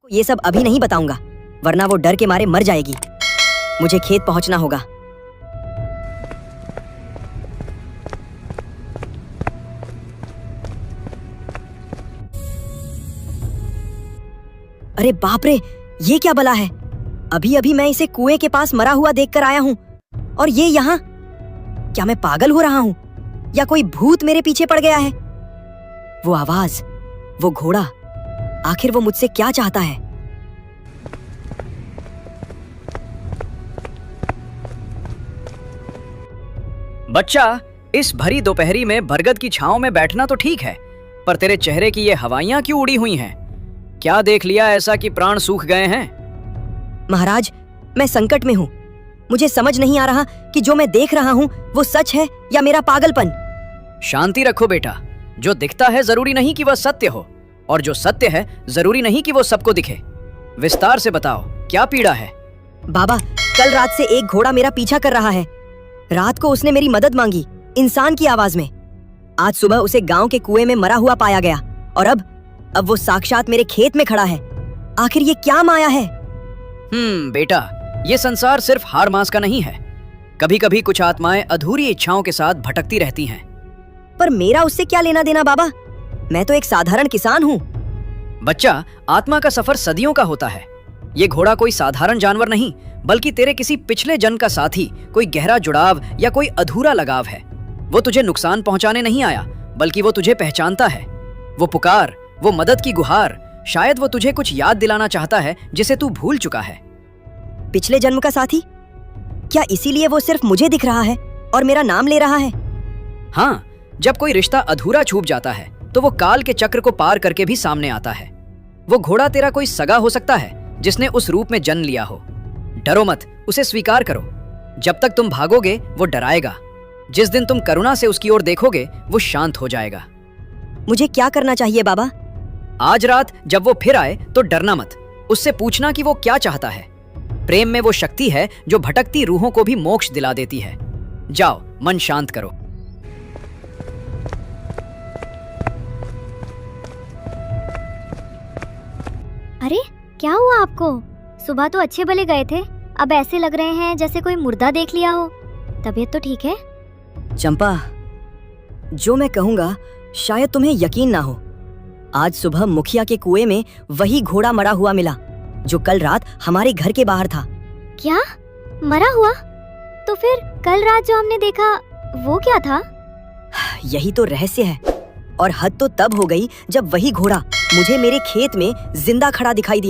ये सब अभी नहीं बताऊंगा, वरना वो डर के मारे मर जाएगी। मुझे खेत पहुंचना होगा। अरे बाप रे, ये क्या बला है? अभी अभी मैं इसे कुएं के पास मरा हुआ देखकर आया हूँ, और ये यहाँ? क्या मैं पागल हो रहा हूँ या कोई भूत मेरे पीछे पड़ गया है? वो आवाज, वो घोड़ा, आखिर वो मुझसे क्या चाहता है? बच्चा, इस भरी दोपहरी में बरगद की छांव में बैठना तो ठीक है, पर तेरे चेहरे की ये हवाइयां क्यों उड़ी हुई हैं? क्या देख लिया ऐसा कि प्राण सूख गए हैं? महाराज, मैं संकट में हूँ। मुझे समझ नहीं आ रहा कि जो मैं देख रहा हूँ वो सच है या मेरा पागलपन। शांति रखो बेटा। जो दिखता है जरूरी नहीं कि वह सत्य हो, और जो सत्य है जरूरी नहीं कि वो सबको दिखे। विस्तार से बताओ, क्या पीड़ा है? बाबा, कल रात से एक घोड़ा मेरा पीछा कर रहा है। रात को उसने मेरी मदद मांगी, इंसान की आवाज में। आज सुबह उसे गांव के कुएं में मरा हुआ पाया गया, और अब वो साक्षात मेरे खेत में खड़ा है। आखिर ये क्या माया है? बेटा, ये संसार सिर्फ हार मांस का नहीं है। कभी कभी कुछ आत्माएं अधूरी इच्छाओं के साथ भटकती रहती हैं। पर मेरा उससे क्या लेना देना बाबा? मैं तो एक साधारण किसान हूँ। बच्चा, आत्मा का सफर सदियों का होता है। ये घोड़ा कोई साधारण जानवर नहीं, बल्कि तेरे किसी पिछले जन्म का साथी, कोई गहरा जुड़ाव या कोई अधूरा लगाव है। वो तुझे नुकसान पहुंचाने नहीं आया, बल्कि वो तुझे पहचानता है। वो पुकार, वो मदद की गुहार, शायद वो तुझे कुछ याद दिलाना चाहता है जिसे तू भूल चुका है। पिछले जन्म का साथी? क्या इसीलिए वो सिर्फ मुझे दिख रहा है और मेरा नाम ले रहा है? हाँ, जब कोई रिश्ता अधूरा छूट जाता है तो वो काल के चक्र को पार करके भी सामने आता है। वो घोड़ा तेरा कोई सगा हो सकता है जिसने उस रूप में जन्म लिया हो। डरो मत, उसे स्वीकार करो। जब तक तुम भागोगे वो डराएगा। जिस दिन तुम करुणा से उसकी ओर देखोगे वो शांत हो जाएगा। मुझे क्या करना चाहिए बाबा? आज रात जब वो फिर आए तो डरना मत। उससे पूछना कि वो क्या चाहता है। प्रेम में वो शक्ति है जो भटकती रूहों को भी मोक्ष दिला देती है। जाओ, मन शांत करो। अरे, क्या हुआ आपको? सुबह तो अच्छे भले गए थे, अब ऐसे लग रहे हैं जैसे कोई मुर्दा देख लिया हो। तबीयत तो ठीक है? चंपा, जो मैं कहूँगा शायद तुम्हें यकीन ना हो। आज सुबह मुखिया के कुएं में वही घोड़ा मरा हुआ मिला जो कल रात हमारे घर के बाहर था। क्या? मरा हुआ? तो फिर कल रात जो हमने देखा वो क्या था? यही तो रहस्य है, और हद तो तब हो गई जब वही घोड़ा मुझे मेरे खेत में जिंदा खड़ा दिखाई दिया।